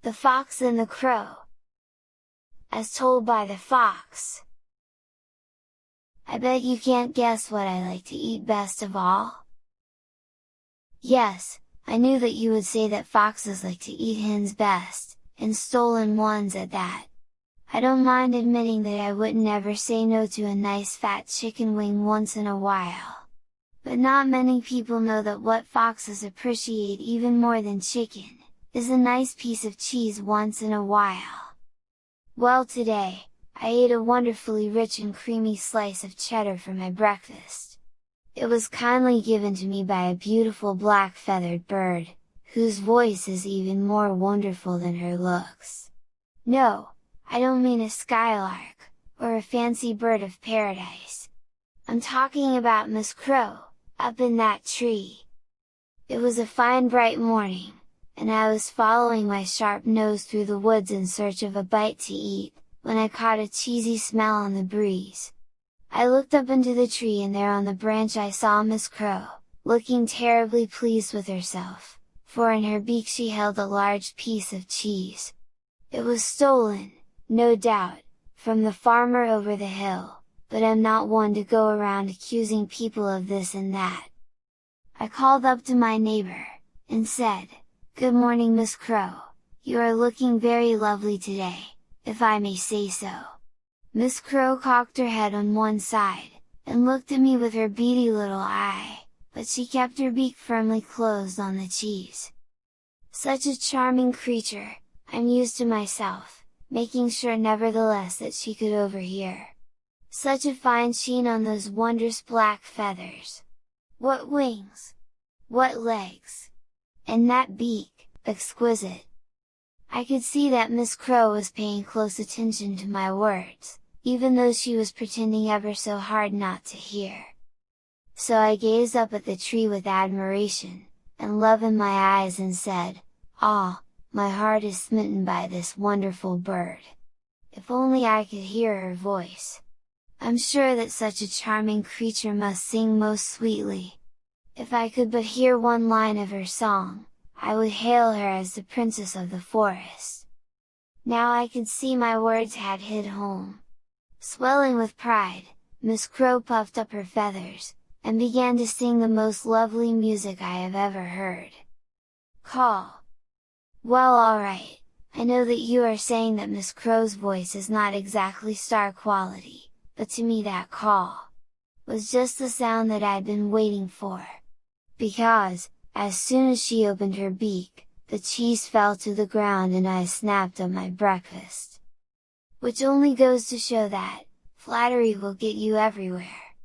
The Fox and the Crow. As told by the fox. I bet you can't guess what I like to eat best of all? Yes, I knew that you would say that foxes like to eat hens best, and stolen ones at that. I don't mind admitting that I wouldn't ever say no to a nice fat chicken wing once in a while. But not many people know that what foxes appreciate even more than chicken, is a nice piece of cheese once in a while. Well, today, I ate a wonderfully rich and creamy slice of cheddar for my breakfast. It was kindly given to me by a beautiful black feathered bird, whose voice is even more wonderful than her looks. No, I don't mean a skylark, or a fancy bird of paradise. I'm talking about Miss Crow, up in that tree. It was a fine bright morning, and I was following my sharp nose through the woods in search of a bite to eat, when I caught a cheesy smell on the breeze. I looked up into the tree, and there on the branch I saw Miss Crow, looking terribly pleased with herself, for in her beak she held a large piece of cheese. It was stolen, no doubt, from the farmer over the hill, but I'm not one to go around accusing people of this and that. I called up to my neighbor, and said, "Good morning, Miss Crow, you are looking very lovely today, if I may say so." Miss Crow cocked her head on one side, and looked at me with her beady little eye, but she kept her beak firmly closed on the cheese. Such a charming creature, I mused to myself, making sure nevertheless that she could overhear. Such a fine sheen on those wondrous black feathers! What wings! What legs! And that beak, exquisite! I could see that Miss Crow was paying close attention to my words, even though she was pretending ever so hard not to hear. So I gazed up at the tree with admiration, and love in my eyes, and said, "Ah, my heart is smitten by this wonderful bird! If only I could hear her voice! I'm sure that such a charming creature must sing most sweetly! If I could but hear one line of her song, I would hail her as the princess of the forest." Now I could see my words had hit home. Swelling with pride, Miss Crow puffed up her feathers, and began to sing the most lovely music I have ever heard. Call! Well, alright, I know that you are saying that Miss Crow's voice is not exactly star quality, but to me that call was just the sound that I'd been waiting for. Because, as soon as she opened her beak, the cheese fell to the ground and I snapped up my breakfast. Which only goes to show that, flattery will get you everywhere.